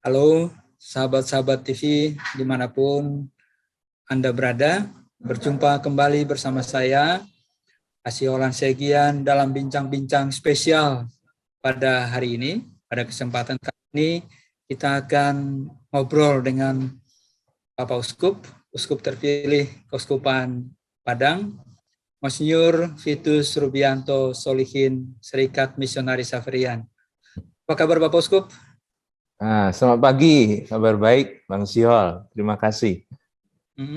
Halo, sahabat-sahabat TV dimanapun Anda berada. Berjumpa kembali bersama saya, Asiolan Segian, dalam bincang-bincang spesial pada hari ini. Pada kesempatan kali ini, kita akan ngobrol dengan Bapak Uskup terpilih Keuskupan Padang, Monsinyur Vitus Rubianto Solihin, Serikat Misionaris Saverian. Apa kabar Bapak Uskup? Selamat pagi, kabar baik Bang Siol, terima kasih.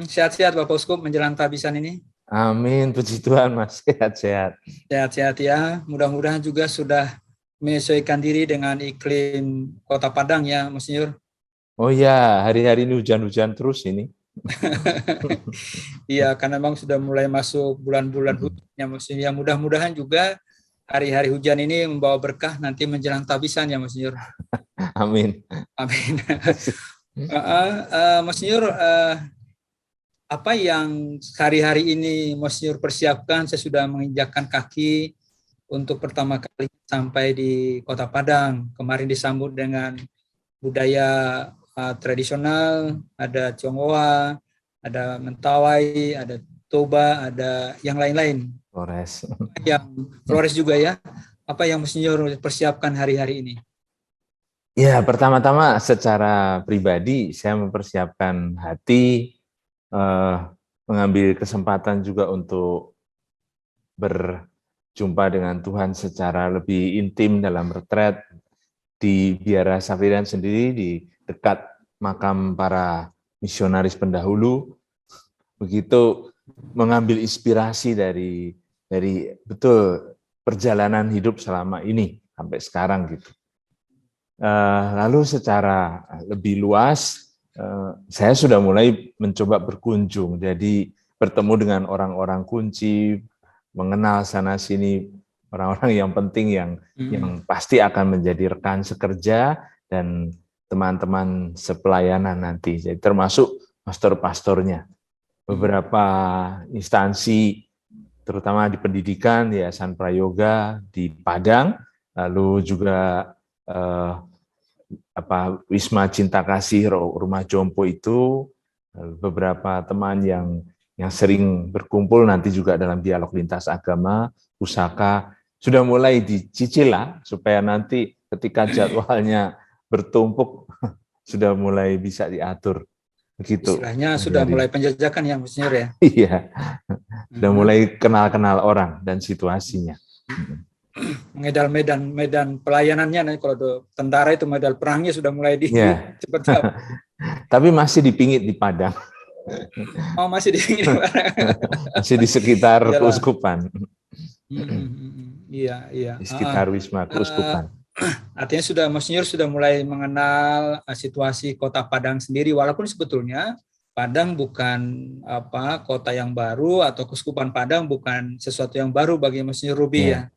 Sehat-sehat Bapak Uskup menjelang tabisan ini? Amin, puji Tuhan Mas, sehat-sehat. Sehat-sehat ya, mudah-mudahan juga sudah menyesuaikan diri dengan iklim Kota Padang ya, Monsinyur. Oh ya, hari-hari ini hujan-hujan terus ini. Iya, karena memang sudah mulai masuk bulan-bulan hujan ya, Monsinyur. Ya, mudah-mudahan juga hari-hari hujan ini membawa berkah nanti menjelang tabisan ya, Monsinyur. Amin. Amin. Monsinyur, apa yang hari-hari ini Monsinyur persiapkan? Saya sudah menginjakkan kaki untuk pertama kali sampai di Kota Padang. Kemarin disambut dengan budaya tradisional, ada Tionghoa, ada Mentawai, ada Toba, ada yang lain-lain. Flores. Yang Flores juga ya. Apa yang Monsinyur persiapkan hari-hari ini? Ya, pertama-tama secara pribadi saya mempersiapkan hati, mengambil kesempatan juga untuk berjumpa dengan Tuhan secara lebih intim dalam retret di Biara Saverian sendiri, di dekat makam para misionaris pendahulu. Begitu mengambil inspirasi dari betul perjalanan hidup selama ini sampai sekarang gitu. Lalu secara lebih luas, saya sudah mulai mencoba berkunjung, jadi bertemu dengan orang-orang kunci, mengenal sana sini orang-orang yang penting yang pasti akan menjadi rekan sekerja dan teman-teman sepelayanan nanti. Jadi termasuk pastor-pastornya. Beberapa instansi, terutama di pendidikan, Yayasan Prayoga di Padang, lalu juga Wisma Cinta Kasih Rumah Jompo itu, beberapa teman yang sering berkumpul nanti juga dalam dialog lintas agama, pusaka, sudah mulai dicicil lah, supaya nanti ketika jadwalnya bertumpuk, sudah mulai bisa diatur. Begitu. Istilahnya sudah mulai penjajakan ya, Monsinyur ya? Iya, sudah mulai kenal-kenal orang dan situasinya. Medan pelayanannya, kalau tentara itu medan perangnya sudah mulai di seperti apa? Tapi masih dipingit di Padang. Oh, masih di sini. Masih di sekitar keuskupan. Iya. Di sekitar Wisma Keuskupan. Artinya Monsinyur sudah mulai mengenal situasi Kota Padang sendiri, walaupun sebetulnya Padang bukan kota yang baru, atau Keuskupan Padang bukan sesuatu yang baru bagi Monsinyur Rubi ya.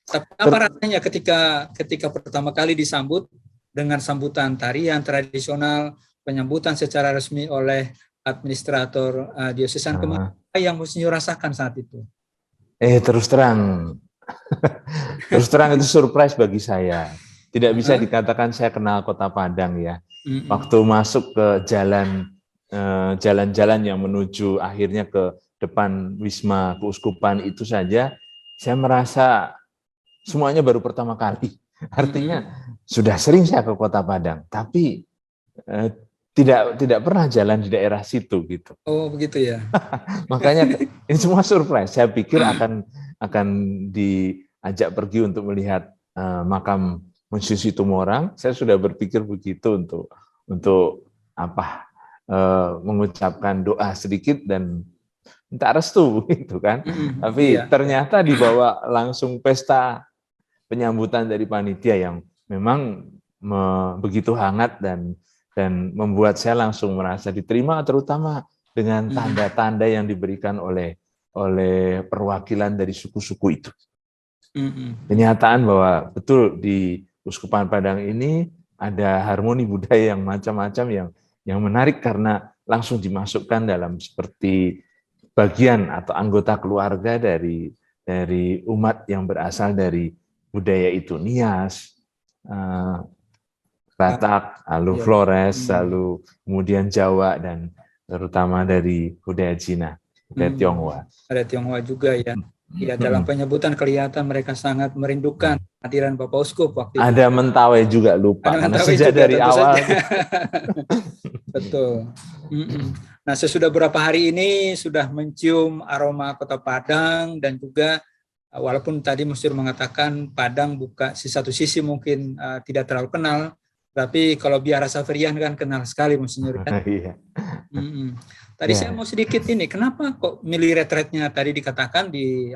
Tapi apa rasanya ketika pertama kali disambut dengan sambutan tarian tradisional, penyambutan secara resmi oleh administrator diosesan kemarin, apa yang Monsinyur rasakan saat itu? Terus terang itu surprise bagi saya. Tidak bisa dikatakan saya kenal Kota Padang ya. Waktu masuk ke jalan-jalan yang menuju akhirnya ke depan Wisma Keuskupan itu saja, saya merasa semuanya baru pertama kali. Artinya sudah sering saya ke Kota Padang, tapi tidak pernah jalan di daerah situ gitu. Oh, begitu ya. Makanya ini semua surprise. Saya pikir akan diajak pergi untuk melihat makam Monsinyur Situmorang. Saya sudah berpikir begitu untuk mengucapkan doa sedikit dan minta restu gitu kan. Tapi ternyata dibawa langsung pesta penyambutan dari panitia yang memang begitu hangat dan membuat saya langsung merasa diterima, terutama dengan tanda-tanda yang diberikan oleh perwakilan dari suku-suku itu. Kenyataan bahwa betul di Uskupan Padang ini ada harmoni budaya yang macam-macam yang menarik karena langsung dimasukkan dalam seperti bagian atau anggota keluarga dari umat yang berasal dari budaya itu. Nias, Batak, lalu Iya. Flores, lalu kemudian Jawa, dan terutama dari budaya Cina, budaya Tionghoa. Ada Tionghoa juga ya. Ya, dalam penyebutan kelihatan mereka sangat merindukan hadiran Bapak Uskup waktu itu. Ada Mentawai juga, lupa, Ada karena Mentawai sejak juga, dari tentu awal. saja. Betul. Nah, sesudah beberapa hari ini sudah mencium aroma Kota Padang, dan juga walaupun tadi Monsinyur mengatakan Padang buka di satu sisi mungkin tidak terlalu kenal, tapi kalau Biara Xaverian kan kenal sekali Monsinyur. Iya. Tadi saya mau sedikit ini, kenapa kok milih retretnya tadi dikatakan di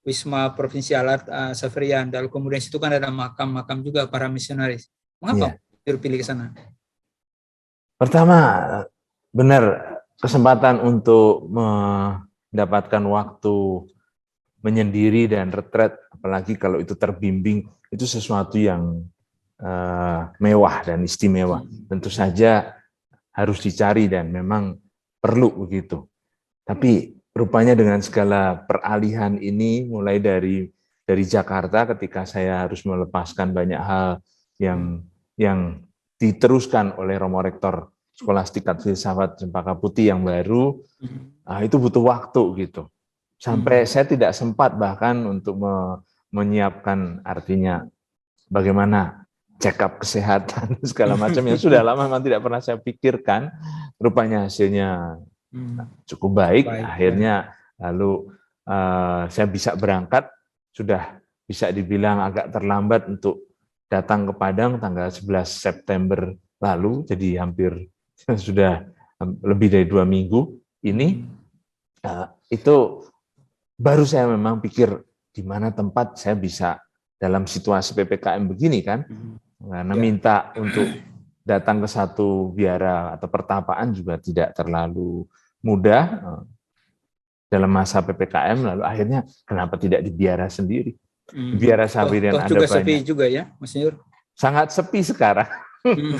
Wisma Provinsial Xaverian, lalu kemudian situ kan ada makam-makam juga para misionaris. Mengapa pilih ke sana? Pertama, benar, kesempatan untuk mendapatkan waktu menyendiri dan retret, apalagi kalau itu terbimbing, itu sesuatu yang mewah dan istimewa. Tentu saja harus dicari dan memang perlu begitu. Tapi rupanya dengan segala peralihan ini, mulai dari Jakarta ketika saya harus melepaskan banyak hal yang diteruskan oleh Romo Rektor Skolastikat Filsafat Cempaka Putih yang baru, itu butuh waktu gitu. Sampai saya tidak sempat bahkan untuk menyiapkan, artinya bagaimana check up kesehatan segala macam yang sudah lama memang tidak pernah saya pikirkan. Rupanya hasilnya cukup baik. Akhirnya lalu saya bisa berangkat, sudah bisa dibilang agak terlambat untuk datang ke Padang tanggal 11 September lalu, jadi hampir sudah lebih dari 2 minggu ini. Itu baru saya memang pikir di mana tempat saya bisa dalam situasi PPKM begini kan, karena minta untuk datang ke satu biara atau pertapaan juga tidak terlalu mudah dalam masa PPKM, lalu akhirnya kenapa tidak di biara sendiri? Di Biara Xaverian ada juga banyak. Sepi juga ya, Monsinyur? Sangat sepi sekarang,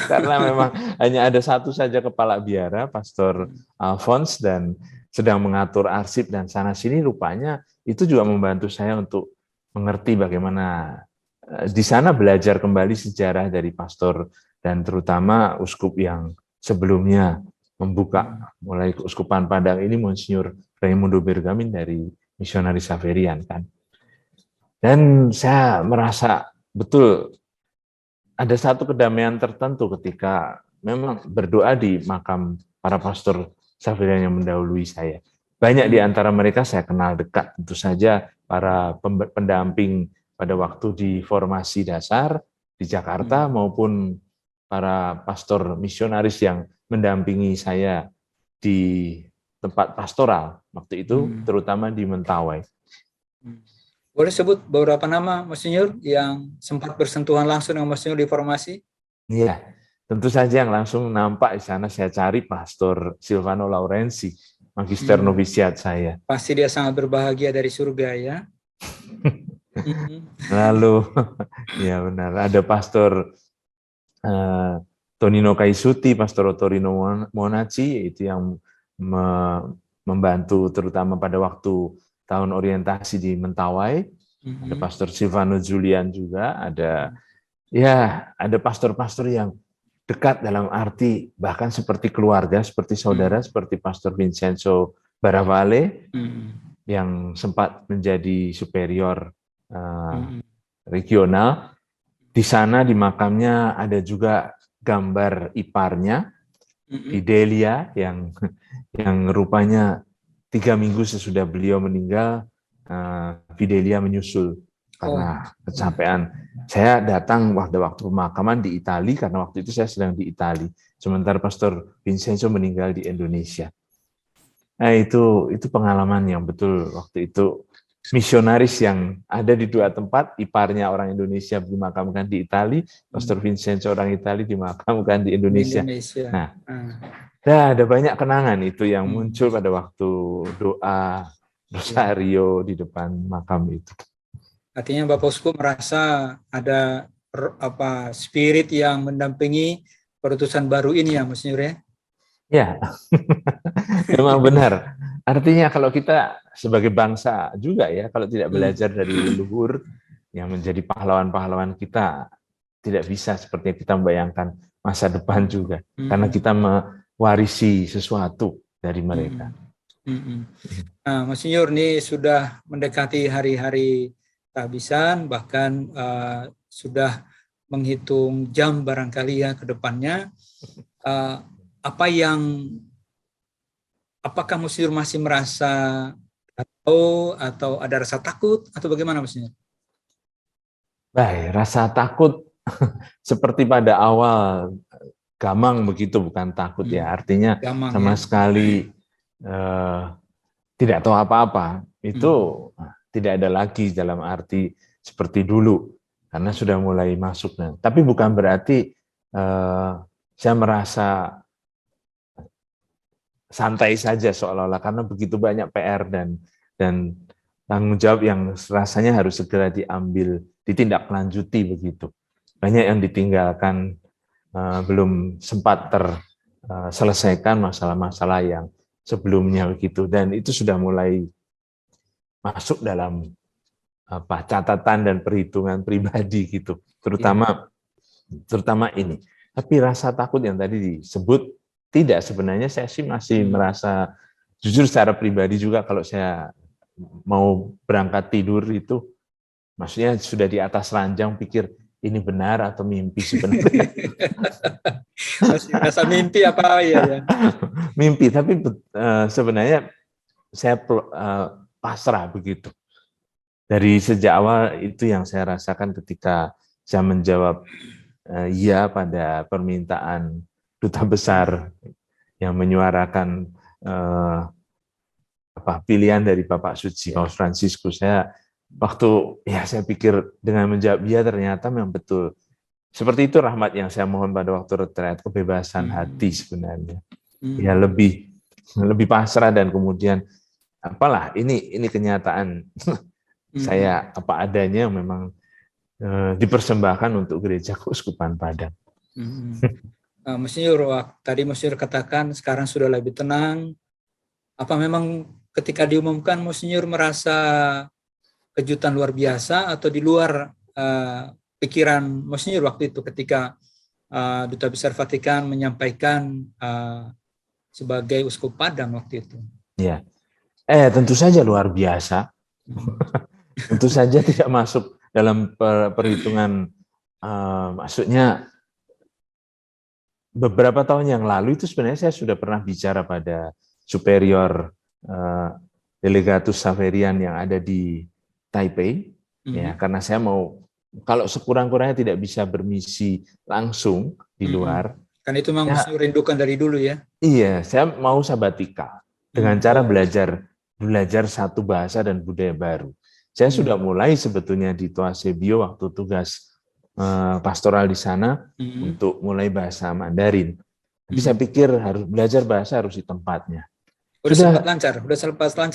karena memang hanya ada satu saja kepala biara, Pastor Alphonse, dan sedang mengatur arsip dan sana-sini. Rupanya itu juga membantu saya untuk mengerti bagaimana di sana belajar kembali sejarah dari pastor dan terutama uskup yang sebelumnya membuka mulai keuskupan Padang ini, Monsinyur Raimundo Bergamin dari Misionaris Xaverian kan. Dan saya merasa betul ada satu kedamaian tertentu ketika memang berdoa di makam para pastor Xaverian yang mendahului saya. Banyak di antara mereka saya kenal dekat, tentu saja para pendamping pada waktu di formasi dasar di Jakarta maupun para pastor misionaris yang mendampingi saya di tempat pastoral waktu itu, terutama di Mentawai. Boleh sebut beberapa nama, Monsinyur, yang sempat bersentuhan langsung dengan Monsinyur di formasi? Iya, tentu saja yang langsung nampak di sana saya cari Pastor Silvano Laurensi, magister novisiat saya. Pasti dia sangat berbahagia dari surga ya. Lalu, ya benar, ada Pastor Tonino Kaisuti, Pastor Torino Monaci, itu yang membantu terutama pada waktu tahun orientasi di Mentawai. Ada Pastor Silvano Julian juga, ada pastor-pastor yang dekat dalam arti bahkan seperti keluarga, seperti saudara, seperti Pastor Vincenzo Baravale yang sempat menjadi superior regional. Di sana di makamnya ada juga gambar iparnya, Fidelia, yang rupanya 3 minggu sesudah beliau meninggal, Fidelia menyusul karena kecapean. Saya datang waktu pemakaman di Italia, karena waktu itu saya sedang di Italia, sementara Pastor Vincenzo meninggal di Indonesia. Nah, itu pengalaman yang betul waktu itu. Misionaris yang ada di 2 tempat, iparnya orang Indonesia dimakamkan di Italia, Pastor Vincenzo orang Italia dimakamkan di Indonesia. Nah, ada banyak kenangan itu yang muncul pada waktu doa rosario di depan makam itu. Artinya Bapak Uskup merasa ada spirit yang mendampingi perutusan baru ini ya, Monsinyur ya? Ya, memang benar. Artinya kalau kita sebagai bangsa juga ya, kalau tidak belajar dari leluhur yang menjadi pahlawan-pahlawan kita, tidak bisa seperti yang kita membayangkan masa depan juga, Hmm. karena kita mewarisi sesuatu dari mereka. Nah, Monsinyur, ini sudah mendekati hari-hari kehabisan, bahkan sudah menghitung jam barangkali ya ke depannya. Apakah Monsinyur masih merasa atau ada rasa takut atau bagaimana, Monsinyur? Baik, rasa takut seperti pada awal gamang begitu, bukan takut ya. Artinya Gamang, sama ya. sekali tidak tahu apa-apa. Itu tidak ada lagi dalam arti seperti dulu, karena sudah mulai masuk. Tapi bukan berarti saya merasa santai saja seolah-olah, karena begitu banyak PR dan tanggung jawab yang rasanya harus segera diambil, ditindaklanjuti begitu. Banyak yang ditinggalkan, belum sempat terselesaikan masalah-masalah yang sebelumnya begitu, dan itu sudah mulai masuk dalam catatan dan perhitungan pribadi gitu, terutama ini. Tapi rasa takut yang tadi disebut, tidak, sebenarnya saya sih masih merasa, jujur secara pribadi juga, kalau saya mau berangkat tidur itu, maksudnya sudah di atas ranjang, pikir ini benar atau mimpi sebenarnya. Masih rasa mimpi apa ya? Mimpi, tapi sebenarnya saya pasrah begitu. Dari sejak awal itu yang saya rasakan ketika saya menjawab iya pada permintaan duta besar yang menyuarakan pilihan dari Bapak Suci Paus Fransiskus. Saya saya pikir dengan menjawab iya, ternyata memang betul. Seperti itu rahmat yang saya mohon pada waktu retret, kebebasan hati sebenarnya. Ya lebih pasrah, dan kemudian apalah, ini kenyataan saya apa adanya, memang dipersembahkan untuk Gereja Keuskupan Padang. Monsinyur, tadi Monsinyur katakan sekarang sudah lebih tenang. Apa memang ketika diumumkan Monsinyur merasa kejutan luar biasa atau di luar pikiran Monsinyur waktu itu ketika Duta Besar Vatikan menyampaikan sebagai Uskup Padang waktu itu? Ya, tentu saja luar biasa. Tentu saja tidak masuk dalam perhitungan, maksudnya beberapa tahun yang lalu itu sebenarnya saya sudah pernah bicara pada superior Delegatus Xaverian yang ada di Taipei, ya, karena saya mau, kalau sekurang-kurangnya tidak bisa bermisi langsung di luar. Kan itu memang Monsinyur rindukan dari dulu ya? Iya, saya mau sabatika dengan cara belajar satu bahasa dan budaya baru. Saya sudah mulai sebetulnya di Toasebio waktu tugas pastoral di sana untuk mulai bahasa Mandarin. Tapi saya pikir harus belajar bahasa harus di tempatnya. Sudah lancar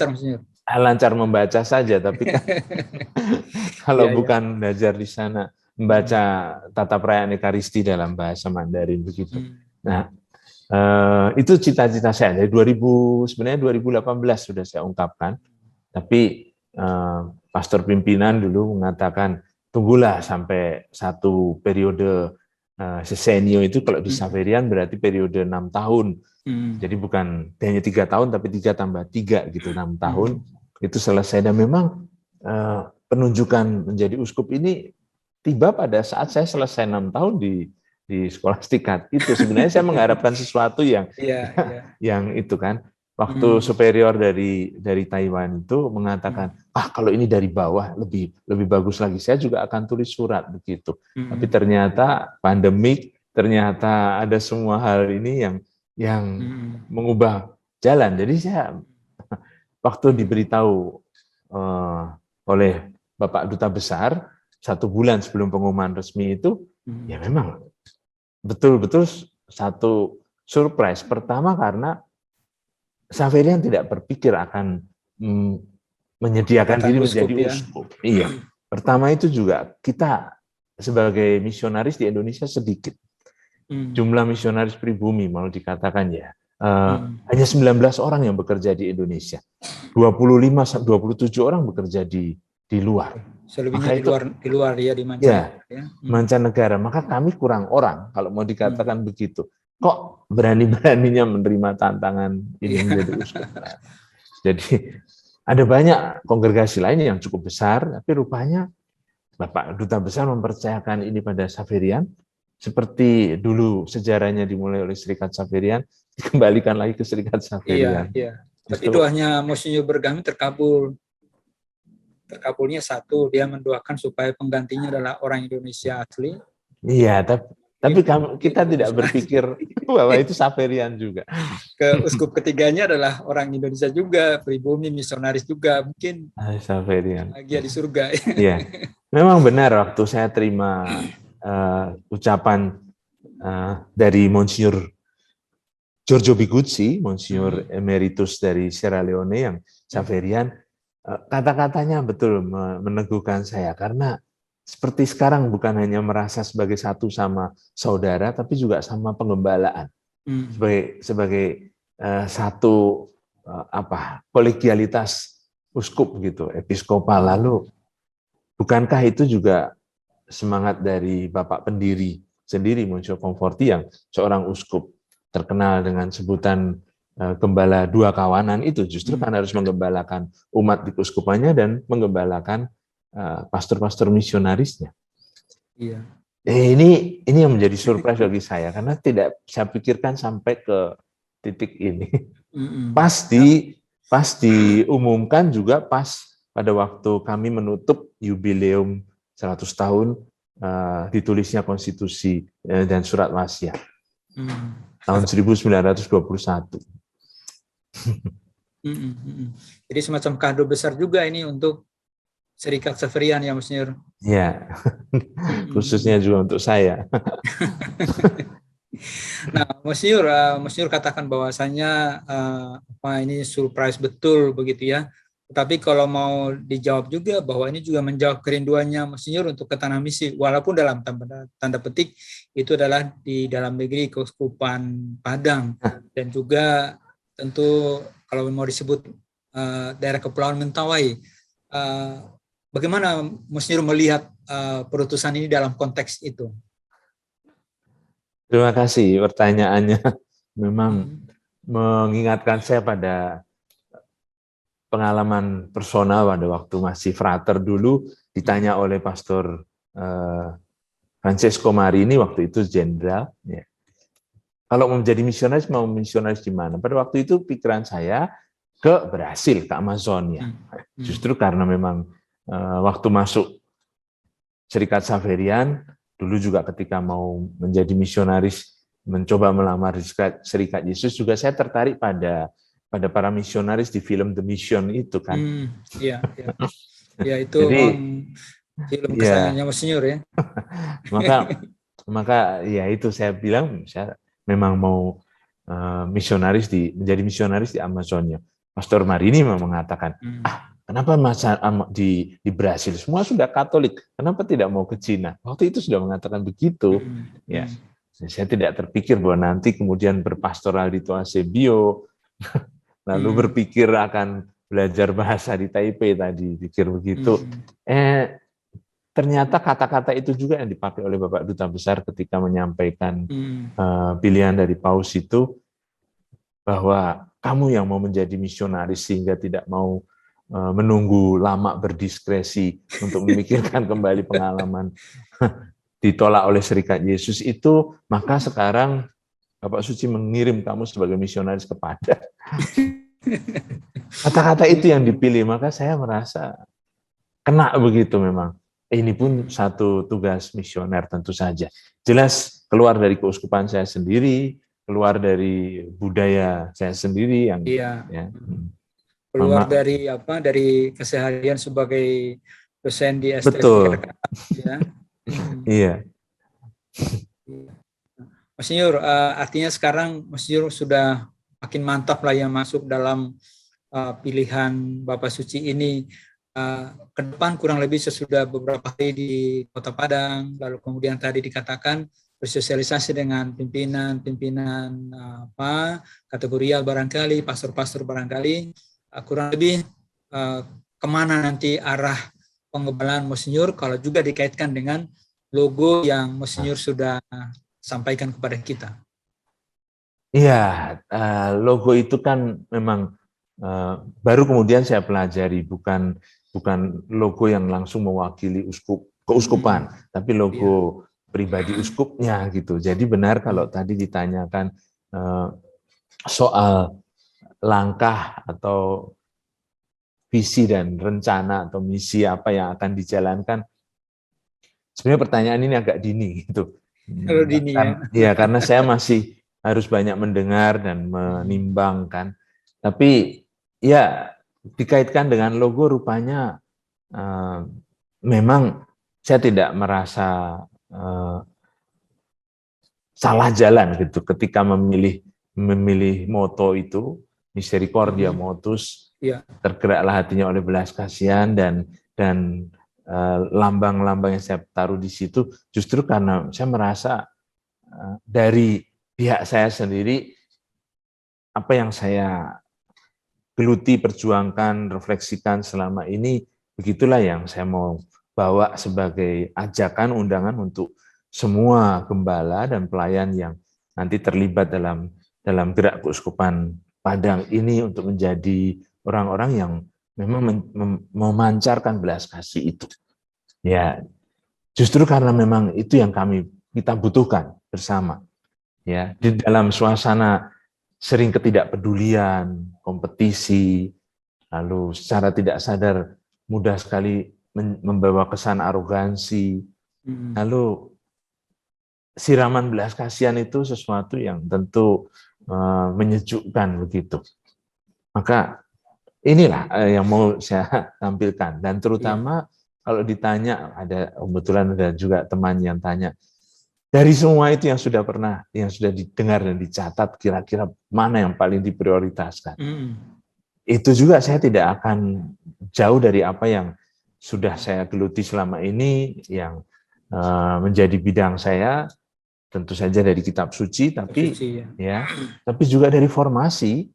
Monsinyur. Lancar membaca saja, tapi kan kalau bukan belajar di sana, membaca tata perayaan Ekaristi dalam bahasa Mandarin begitu. Nah, itu cita-cita saya dari 2018 sudah saya ungkapkan, tapi pastor pimpinan dulu mengatakan tunggulah sampai satu periode sesenio itu, kalau di Xaverian berarti periode 6 tahun. Jadi bukan hanya 3 tahun, tapi 3 tambah 3 gitu, 6 tahun itu selesai. Dan memang penunjukan menjadi uskup ini tiba pada saat saya selesai 6 tahun di skolastikat. Itu sebenarnya saya mengharapkan sesuatu yang yang itu kan. Waktu superior dari Taiwan itu mengatakan, kalau ini dari bawah lebih bagus lagi, saya juga akan tulis surat begitu. Tapi ternyata pandemik, ternyata ada semua hal ini yang mengubah jalan. Jadi saya waktu diberitahu oleh Bapak Duta Besar 1 bulan sebelum pengumuman resmi itu, ya memang betul-betul satu surprise. Pertama karena Xaverian tidak berpikir akan menyediakan diri menjadi uskup. Iya. Pertama itu juga kita sebagai misionaris di Indonesia sedikit. Jumlah misionaris pribumi mau dikatakan ya. Hanya 19 orang yang bekerja di Indonesia. 25-27 orang bekerja di di luar. Selebihnya Maka di luar ya, di mancanegara ya. Mancanegara. Maka kami kurang orang kalau mau dikatakan begitu. Kok berani-beraninya menerima tantangan ini menjadi uskup? Jadi ada banyak kongregasi lain yang cukup besar, tapi rupanya Bapak Duta Besar mempercayakan ini pada Xaverian, seperti dulu sejarahnya dimulai oleh Serikat Xaverian, dikembalikan lagi ke Serikat Xaverian. Iya. Tapi doanya Monsinyur Bergami terkabul. Terkabulnya satu, dia mendoakan supaya penggantinya adalah orang Indonesia asli. Iya, tapi kita tidak berpikir bahwa itu Xaverian juga. Ke uskup ketiganya adalah orang Indonesia juga, pribumi, misionaris juga, mungkin Xaverian. bahagia di surga. Iya, memang benar waktu saya terima ucapan dari Monsinyur Giorgio Biguzzi, Monsinyur Emeritus dari Sierra Leone yang Xaverian, kata-katanya betul meneguhkan saya, karena seperti sekarang bukan hanya merasa sebagai satu sama saudara, tapi juga sama penggembalaan, sebagai satu kolegialitas uskup gitu, episkopal. Lalu bukankah itu juga semangat dari Bapak pendiri sendiri, Monsignor Conforti, yang seorang uskup terkenal dengan sebutan gembala dua kawanan itu, justru kan harus menggembalakan umat di keuskupannya dan menggembalakan pastor-pastor misionarisnya. Iya. Ini yang menjadi surprise bagi saya, karena tidak saya pikirkan sampai ke titik ini. Pas diumumkan juga pas pada waktu kami menutup jubileum 100 tahun ditulisnya konstitusi dan surat wasiat tahun 1921. Jadi semacam kado besar juga ini untuk Serikat Xaverian ya, Monsinyur. Ya, khususnya juga untuk saya. Nah, Monsinyur katakan bahwasanya ini surprise betul begitu ya. Tapi kalau mau dijawab juga bahwa ini juga menjawab kerinduannya Monsinyur untuk ke tanah misi, walaupun dalam tanda petik itu adalah di dalam negeri Keuskupan Padang, dan juga tentu kalau mau disebut daerah Kepulauan Mentawai. Bagaimana Monsinyur melihat perutusan ini dalam konteks itu? Terima kasih pertanyaannya. Memang mengingatkan saya pada pengalaman personal pada waktu masih frater dulu, ditanya oleh Pastor Francesco Marini, waktu itu jenderal, ya. Kalau mau menjadi misionaris, mau misionaris di mana? Pada waktu itu pikiran saya ke Brasil, ke Amazonia. Justru karena memang waktu masuk Serikat Xaverian, dulu juga ketika mau menjadi misionaris, mencoba melamar di Serikat Yesus, juga saya tertarik pada para misionaris di film The Mission itu kan. Iya. Ya, itu jadi, film kesayangannya Monsinyur ya. maka ya itu saya bilang, saya memang mau menjadi misionaris di Amazonia. Pastor Marini memang mengatakan, kenapa di Brasil semua sudah Katolik, kenapa tidak mau ke Cina? Waktu itu sudah mengatakan begitu. Ya, saya tidak terpikir bahwa nanti kemudian berpastoral di Tuasebio, lalu berpikir akan belajar bahasa di Taipei tadi, pikir begitu. Ternyata kata-kata itu juga yang dipakai oleh Bapak Duta Besar ketika menyampaikan pilihan dari Paus itu, bahwa kamu yang mau menjadi misionaris sehingga tidak mau menunggu lama berdiskresi untuk memikirkan kembali pengalaman ditolak oleh Serikat Yesus itu, maka sekarang Bapak Suci mengirim kamu sebagai misionaris kepada. Kata-kata itu yang dipilih, maka saya merasa kena begitu memang. Ini pun satu tugas misioner tentu saja. Jelas keluar dari keuskupan saya sendiri, keluar dari budaya saya sendiri yang keluar dari keseharian sebagai dosen di STS. Betul. Ya. Iya. Monsinyur, artinya sekarang Monsinyur sudah makin mantap lah yang masuk dalam pilihan Bapak Suci ini. Ke depan kurang lebih sesudah beberapa hari di Kota Padang, lalu kemudian tadi dikatakan bersosialisasi dengan pimpinan kategorial barangkali, pastor-pastor barangkali, kurang lebih kemana nanti arah pengembalaan Monsinyur kalau juga dikaitkan dengan logo yang Monsinyur sudah sampaikan kepada kita. Iya, logo itu kan memang baru kemudian saya pelajari, bukan logo yang langsung mewakili keuskupan, tapi logo pribadi uskupnya gitu. Jadi benar kalau tadi ditanyakan soal langkah atau visi dan rencana atau misi apa yang akan dijalankan. Sebenarnya pertanyaan ini agak dini gitu. Kalau dini ya. Ya, karena saya masih harus banyak mendengar dan menimbangkan. Tapi ya dikaitkan dengan logo rupanya memang saya tidak merasa salah jalan gitu ketika memilih moto itu, Misericordia Motus, tergeraklah hatinya oleh belas kasihan, dan lambang-lambang yang saya taruh di situ justru karena saya merasa dari pihak saya sendiri apa yang saya geluti, perjuangkan, refleksikan selama ini, begitulah yang saya mau bawa sebagai ajakan, undangan untuk semua gembala dan pelayan yang nanti terlibat dalam gerak keuskupan Padang ini untuk menjadi orang-orang yang memang memancarkan belas kasih itu. Ya, justru karena memang itu yang kita butuhkan bersama. Ya, di dalam suasana sering ketidakpedulian, kompetisi, lalu secara tidak sadar mudah sekali membawa kesan arogansi. Lalu siraman belas kasihan itu sesuatu yang tentu menyejukkan begitu. Maka inilah yang mau saya tampilkan, dan terutama kalau ditanya, kebetulan ada juga teman yang tanya, dari semua itu yang sudah didengar dan dicatat, kira-kira mana yang paling diprioritaskan? Itu juga saya tidak akan jauh dari apa yang sudah saya geluti selama ini, yang menjadi bidang saya, tentu saja dari kitab suci, tapi tapi juga dari formasi.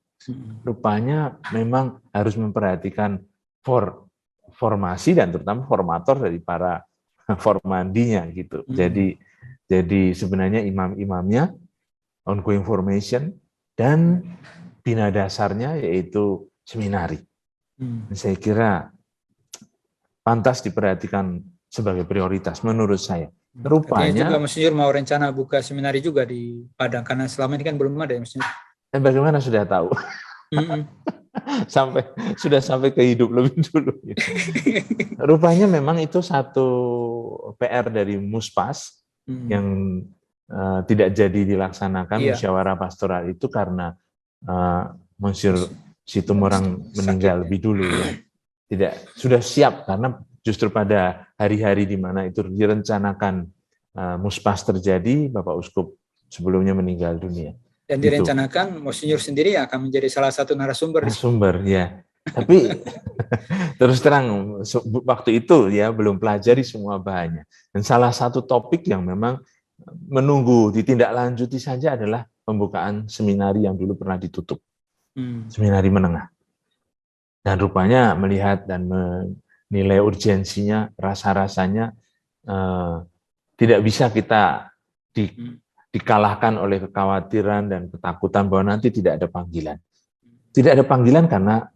Rupanya memang harus memperhatikan formasi dan terutama formator dari para formandinya gitu. Jadi sebenarnya imam-imamnya, ongoing formation, dan bina dasarnya yaitu seminari. Saya kira pantas diperhatikan sebagai prioritas menurut saya. Rupanya juga Monsinyur mau rencana buka seminari juga di Padang, karena selama ini kan belum ada ya Monsinyur. Dan bagaimana sudah tahu? Sudah sampai ke hidup lebih dulu. Rupanya memang itu satu PR dari Muspas yang tidak jadi dilaksanakan, musyawarah pastoral itu karena Monsinyur Situmorang meninggal lebih dulu ya. Sudah siap, karena justru pada hari-hari di mana itu direncanakan Muspas terjadi, Bapak Uskup sebelumnya meninggal dunia. Dan direncanakan Monsinyur sendiri akan menjadi salah satu narasumber. Ya. Tapi terus terang waktu itu ya belum pelajari semua bahannya. Dan salah satu topik yang memang menunggu ditindaklanjuti saja adalah pembukaan seminari yang dulu pernah ditutup. Seminari menengah. Dan rupanya melihat dan menilai urgensinya, rasa-rasanya tidak bisa kita dikalahkan oleh kekhawatiran dan ketakutan bahwa nanti tidak ada panggilan. Tidak ada panggilan karena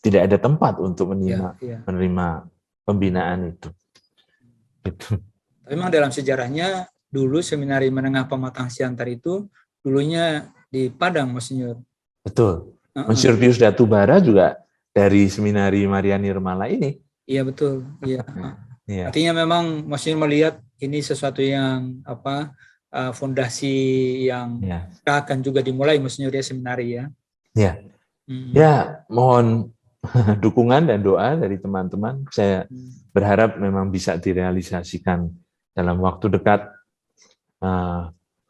tidak ada tempat untuk menerima pembinaan itu. Gitu. Memang dalam sejarahnya dulu seminari menengah Pematang Siantar itu dulunya di Padang, Monsinyur. Betul. Monsinyur Pius Datubara juga dari seminari Maria Nirmala ini. Iya betul. Iya. Artinya memang Monsinyur melihat ini sesuatu yang fondasi yang akan juga dimulai Monsinyur ya, seminari ya. Ya, mohon dukungan dan doa dari teman-teman. Saya berharap memang bisa direalisasikan dalam waktu dekat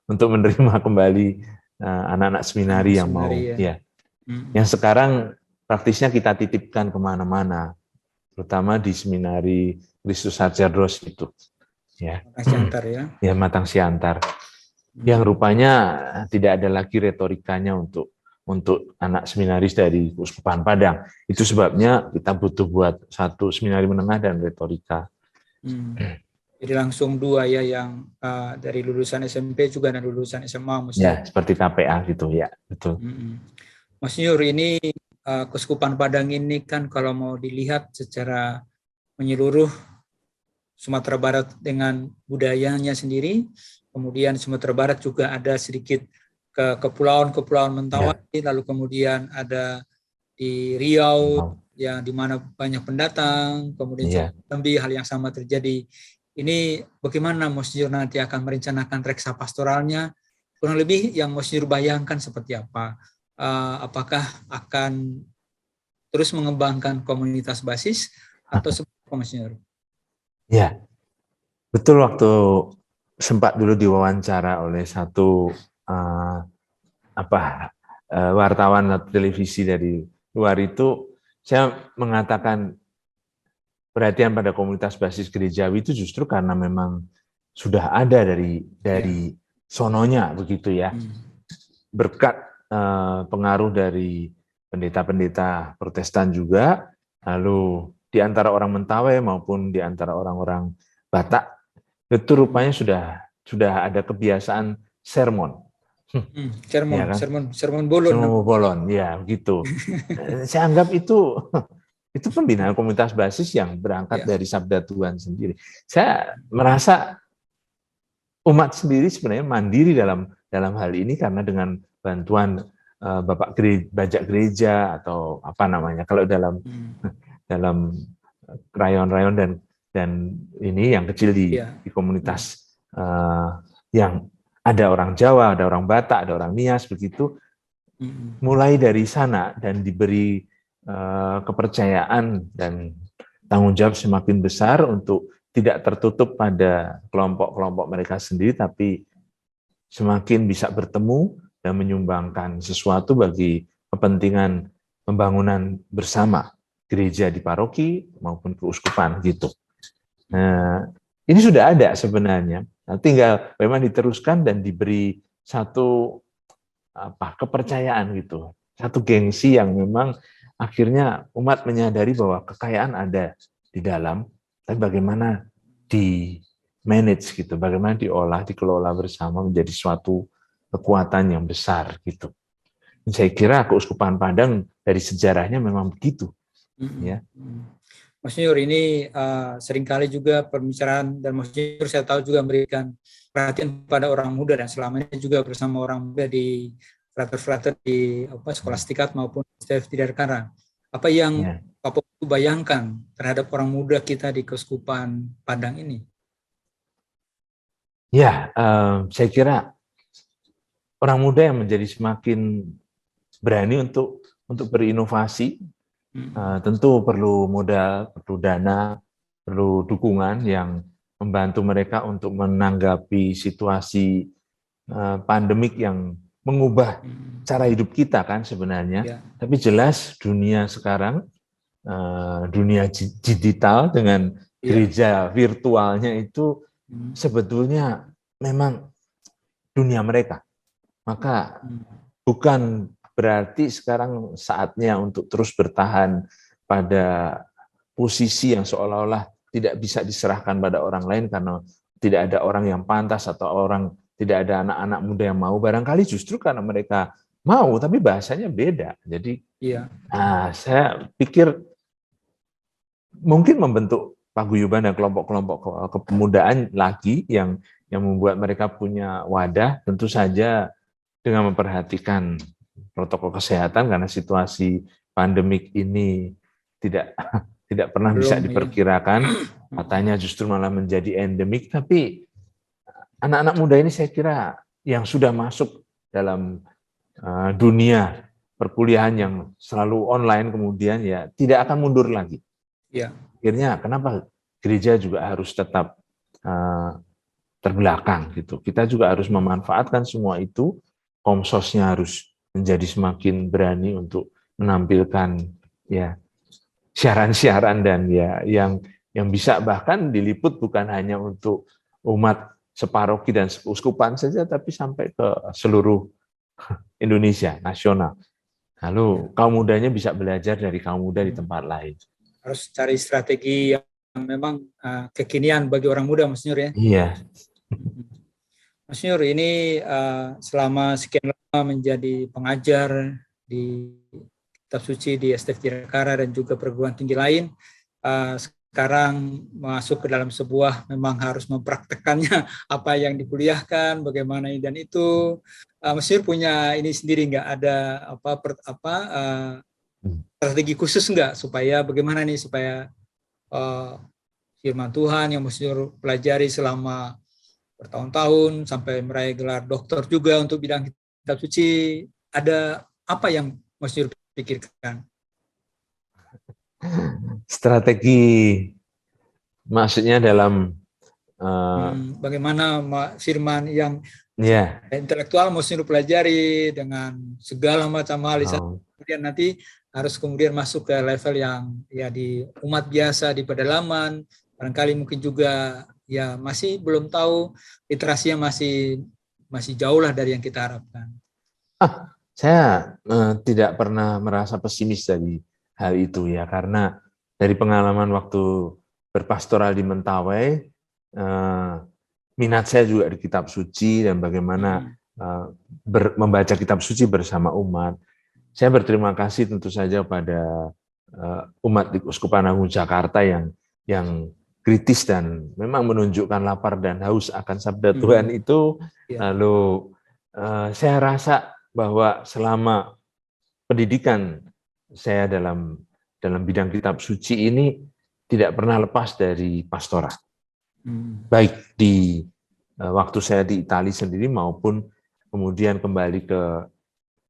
untuk menerima kembali anak-anak seminari yang mau yang sekarang praktisnya kita titipkan kemana-mana, terutama di seminari Kristus Sacerdos itu. Matang Siantar. Yang rupanya tidak ada lagi retorikanya untuk untuk anak seminaris dari Keuskupan Padang. Itu sebabnya kita butuh buat satu seminari menengah dan retorika. Jadi langsung dua ya, yang dari lulusan SMP juga dan lulusan SMA. Ya, seperti KPA gitu ya, betul. Mas Nyur, ini Keuskupan Padang ini kan kalau mau dilihat secara menyeluruh Sumatera Barat dengan budayanya sendiri, kemudian Sumatera Barat juga ada sedikit ke kepulauan Mentawai, lalu kemudian ada di Riau yang di mana banyak pendatang, kemudian Jambi hal yang sama terjadi. Ini bagaimana Mas Nyur nanti akan merencanakan reksa pastoralnya? Kurang lebih yang Mas Nyur bayangkan seperti apa? Apakah akan terus mengembangkan komunitas basis atau seperti apa, Mas Nyur? Ya, betul, waktu sempat dulu diwawancara oleh satu wartawan atau televisi dari luar itu, saya mengatakan perhatian pada komunitas basis gerejawi itu justru karena memang sudah ada dari sononya begitu ya, berkat pengaruh dari pendeta-pendeta Protestan juga, lalu di antara orang Mentawai maupun di antara orang-orang Batak, itu rupanya sudah ada kebiasaan sermon. Sermon, Ya kan? sermon bolon. Sermon bolon, ya begitu. Saya anggap itu pembinaan komunitas basis yang berangkat dari sabda Tuhan sendiri. Saya merasa umat sendiri sebenarnya mandiri dalam hal ini karena dengan bantuan Bapak Bajak Gereja atau apa namanya, kalau dalam rayon-rayon dan ini yang kecil di komunitas yang ada orang Jawa, ada orang Batak, ada orang Nias begitu. Mulai dari sana dan diberi kepercayaan dan tanggung jawab semakin besar untuk tidak tertutup pada kelompok-kelompok mereka sendiri, tapi semakin bisa bertemu dan menyumbangkan sesuatu bagi kepentingan pembangunan bersama gereja di paroki maupun keuskupan gitu. Nah, ini sudah ada sebenarnya. Nah, tinggal memang diteruskan dan diberi satu kepercayaan gitu, satu gengsi yang memang akhirnya umat menyadari bahwa kekayaan ada di dalam, tapi bagaimana di manage gitu, bagaimana diolah, dikelola bersama menjadi suatu kekuatan yang besar gitu. Dan saya kira Keuskupan Padang dari sejarahnya memang begitu. Ya. Mas Nyur, ini seringkali juga pembicaraan, dan Mas Nyur saya tahu juga memberikan perhatian pada orang muda, dan selama ini juga bersama orang muda di frater-frater di skolastikat maupun di Darkara. Apa yang Bapak bayangkan terhadap orang muda kita di Keuskupan Padang ini? Ya, saya kira orang muda yang menjadi semakin berani untuk berinovasi, tentu perlu modal, perlu dana, perlu dukungan yang membantu mereka untuk menanggapi situasi pandemik yang mengubah cara hidup kita kan sebenarnya. Tapi jelas dunia sekarang, dunia digital dengan gereja virtualnya itu sebetulnya memang dunia mereka. Maka bukan berarti sekarang saatnya untuk terus bertahan pada posisi yang seolah-olah tidak bisa diserahkan pada orang lain karena tidak ada orang yang pantas atau tidak ada anak-anak muda yang mau. Barangkali justru karena mereka mau, tapi bahasanya beda. Jadi saya pikir mungkin membentuk paguyuban dan kelompok-kelompok kepemudaan lagi yang membuat mereka punya wadah, tentu saja dengan memperhatikan protokol kesehatan karena situasi pandemik ini tidak pernah bisa diperkirakan, katanya justru malah menjadi endemik. Tapi anak-anak muda ini saya kira yang sudah masuk dalam dunia perkuliahan yang selalu online kemudian ya tidak akan mundur lagi. Akhirnya kenapa gereja juga harus tetap terbelakang gitu. Kita juga harus memanfaatkan semua itu. Komsosnya harus menjadi semakin berani untuk menampilkan ya siaran-siaran dan ya yang bisa bahkan diliput bukan hanya untuk umat separoki dan seuskupan saja, tapi sampai ke seluruh Indonesia nasional. Lalu kaum mudanya bisa belajar dari kaum muda di tempat lain. Harus cari strategi yang memang kekinian bagi orang muda, Mas Nur ya. Iya. Mas Nur, ini selama sekian lama menjadi pengajar di kitab suci di STF Tirakara dan juga perguruan tinggi lain, sekarang masuk ke dalam sebuah memang harus mempraktekannya apa yang dikuliahkan, bagaimana ini dan itu. Mas Nur punya ini sendiri nggak ada strategi khusus nggak supaya bagaimana nih supaya firman Tuhan yang Mas Nur pelajari selama bertahun-tahun sampai meraih gelar doktor juga untuk bidang kitab suci, ada apa yang Mas Nur pikirkan? Strategi maksudnya dalam bagaimana firman yang intelektual Mas Nur pelajari dengan segala macam hal, kemudian nanti harus kemudian masuk ke level yang ya di umat biasa di pedalaman, barangkali mungkin juga ya masih belum tahu, literasinya masih jauh lah dari yang kita harapkan. Saya tidak pernah merasa pesimis dari hal itu ya, karena dari pengalaman waktu berpastoral di Mentawai, minat saya juga di kitab suci dan bagaimana membaca kitab suci bersama umat. Saya berterima kasih tentu saja pada umat di Uskupan Agung Jakarta yang kritis dan memang menunjukkan lapar dan haus akan sabda Tuhan itu. Lalu saya rasa bahwa selama pendidikan saya dalam bidang kitab suci ini tidak pernah lepas dari pastoral. Baik di waktu saya di Italia sendiri maupun kemudian kembali ke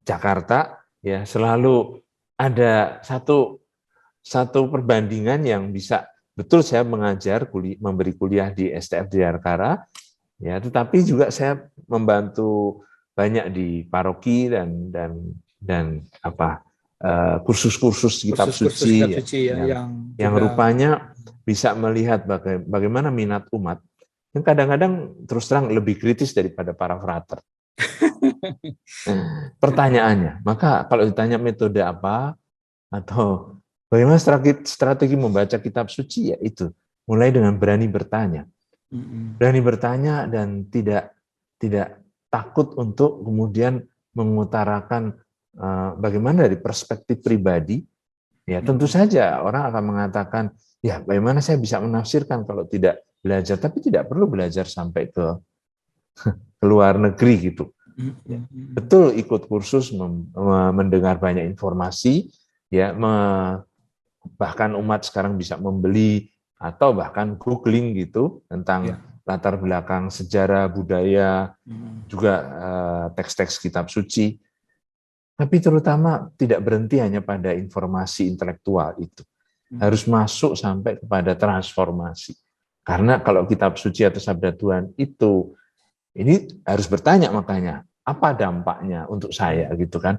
Jakarta, ya selalu ada satu perbandingan yang bisa betul saya mengajar, memberi kuliah di STF Tirakara, ya, tetapi juga saya membantu banyak di paroki dan kursus-kursus kitab suci, yang rupanya bisa melihat bagaimana minat umat yang kadang-kadang terus terang lebih kritis daripada para frater. Pertanyaannya, maka kalau ditanya metode apa atau bagaimana strategi membaca kitab suci, ya itu mulai dengan berani bertanya. Berani bertanya dan tidak takut untuk kemudian mengutarakan bagaimana dari perspektif pribadi. Ya tentu saja orang akan mengatakan, ya bagaimana saya bisa menafsirkan kalau tidak belajar, tapi tidak perlu belajar sampai ke luar negeri gitu. Betul ikut kursus, mendengar banyak informasi, ya bahkan umat sekarang bisa membeli atau bahkan googling gitu tentang latar belakang sejarah, budaya, juga teks-teks kitab suci. Tapi terutama tidak berhenti hanya pada informasi intelektual itu. Harus masuk sampai kepada transformasi. Karena kalau kitab suci atau sabda Tuhan itu, ini harus bertanya makanya, apa dampaknya untuk saya gitu kan?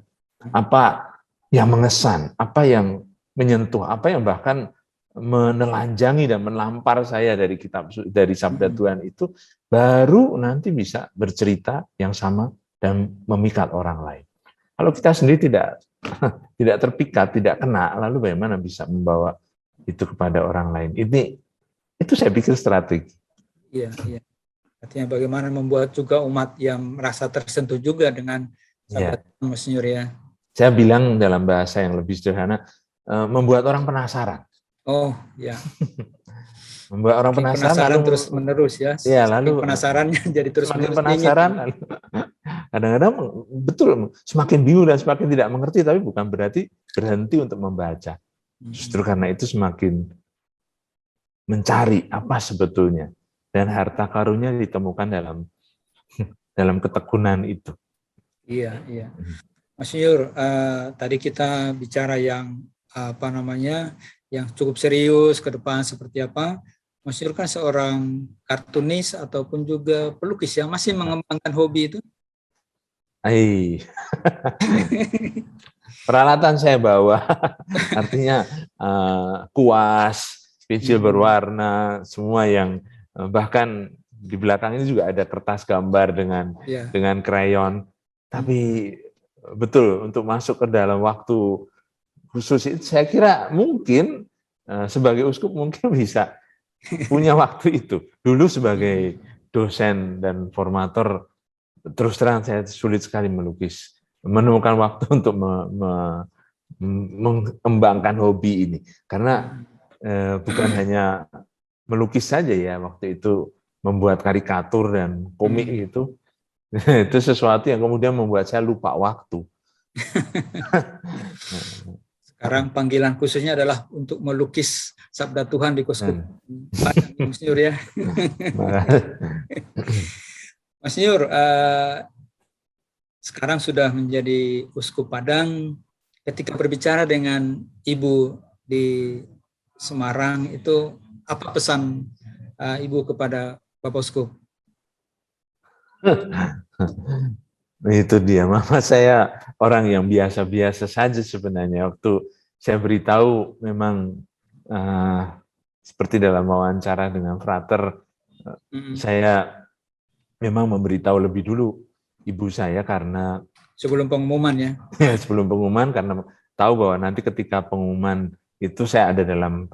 Apa yang mengesan, apa yang menyentuh, apa yang bahkan menelanjangi dan menampar saya dari sabda Tuhan itu, baru nanti bisa bercerita yang sama dan memikat orang lain. Kalau kita sendiri tidak terpikat, tidak kena, lalu bagaimana bisa membawa itu kepada orang lain? Itu saya pikir strategi. Iya. Artinya bagaimana membuat juga umat yang merasa tersentuh juga dengan sabda Mas Nur ya. Saya bilang dalam bahasa yang lebih sederhana, membuat orang penasaran. Oh, ya. Membuat orang penasaran lalu, terus menerus ya. Iya, lalu penasarannya jadi terus semakin penasaran. Kadang-kadang betul semakin bingung dan semakin tidak mengerti, tapi bukan berarti berhenti untuk membaca. Justru karena itu semakin mencari apa sebetulnya, dan harta karunnya ditemukan dalam ketekunan itu. Iya. Mas Nur, tadi kita bicara yang yang cukup serius ke depan seperti apa. Mas Nur kan seorang kartunis ataupun juga pelukis yang masih mengembangkan hobi itu. Peralatan saya bawa, artinya kuas, pensil berwarna, semua yang bahkan di belakang ini juga ada kertas gambar dengan krayon. Tapi betul untuk masuk ke dalam waktu khusus itu, saya kira mungkin sebagai uskup mungkin bisa punya waktu itu. Dulu sebagai dosen dan formator, terus terang saya sulit sekali menemukan waktu untuk mengembangkan hobi ini. Karena bukan hanya melukis saja ya, waktu itu membuat karikatur dan komik itu sesuatu yang kemudian membuat saya lupa waktu. Sekarang panggilan khususnya adalah untuk melukis sabda Tuhan di Uskup Padang, Mas Nyur ya. Mas Nyur, sekarang sudah menjadi Uskup Padang. Ketika berbicara dengan Ibu di Semarang, itu apa pesan Ibu kepada Bapak Uskup? Itu dia, mama saya orang yang biasa-biasa saja sebenarnya. Waktu saya beritahu memang seperti dalam wawancara dengan Frater, saya memang memberitahu lebih dulu ibu saya karena sebelum pengumuman ya. Sebelum pengumuman, karena tahu bahwa nanti ketika pengumuman itu saya ada dalam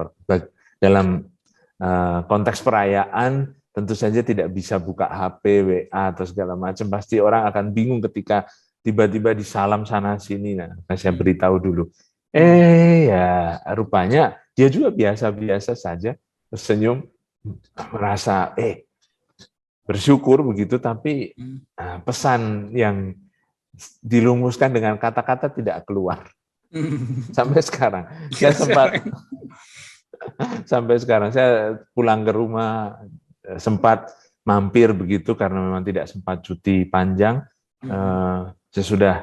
konteks perayaan, tentu saja tidak bisa buka HP, WA atau segala macam. Pasti orang akan bingung ketika tiba-tiba disalam sana sini. Nah, saya beritahu dulu. Ya rupanya dia juga biasa-biasa saja, tersenyum, merasa bersyukur begitu, tapi pesan yang dilumuskan dengan kata-kata tidak keluar sampai sekarang. Sampai sekarang saya pulang ke rumah sempat mampir begitu karena memang tidak sempat cuti panjang. Saya sudah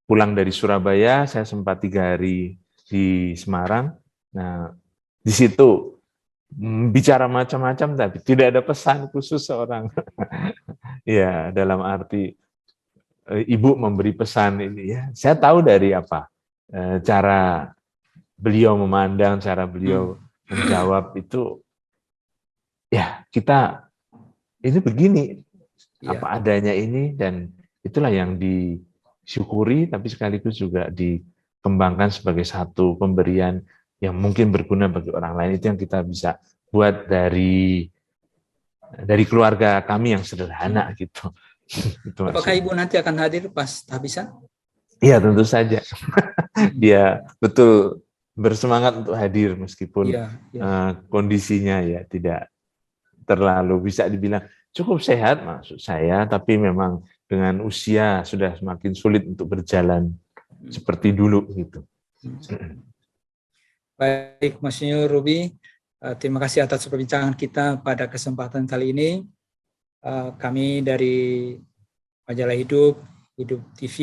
pulang dari Surabaya, saya sempat 3 hari di Semarang. Nah, di situ bicara macam-macam tapi tidak ada pesan khusus seorang. Ya, dalam arti Ibu memberi pesan ini ya. Saya tahu dari cara beliau memandang, cara beliau menjawab itu, ya kita ini begini apa adanya ini, dan itulah yang disyukuri tapi sekaligus juga dikembangkan sebagai satu pemberian yang mungkin berguna bagi orang lain. Itu yang kita bisa buat dari keluarga kami yang sederhana gitu. Apakah Ibu nanti akan hadir pas tahbisan? Iya, tentu saja. Dia betul bersemangat untuk hadir meskipun kondisinya ya tidak terlalu bisa dibilang cukup sehat maksud saya, tapi memang dengan usia sudah semakin sulit untuk berjalan seperti dulu gitu. Baik, Mas Nyur Ruby, terima kasih atas perbincangan kita pada kesempatan kali ini. Kami dari Majalah Hidup TV,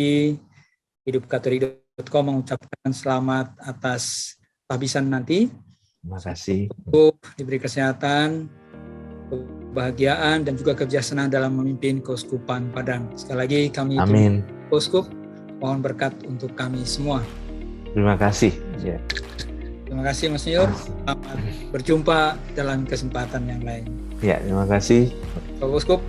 hidupkatolik.com mengucapkan selamat atas tahbisan nanti. Terima kasih. Diberi kesehatan, kebahagiaan, dan juga kebijaksanaan dalam memimpin Keuskupan Padang. Sekali lagi kami Amin. Keuskup, mohon berkat untuk kami semua. Terima kasih. Ya. Terima kasih Mas Nyur. Selamat berjumpa dalam kesempatan yang lain. Ya, terima kasih. Bapak Uskup.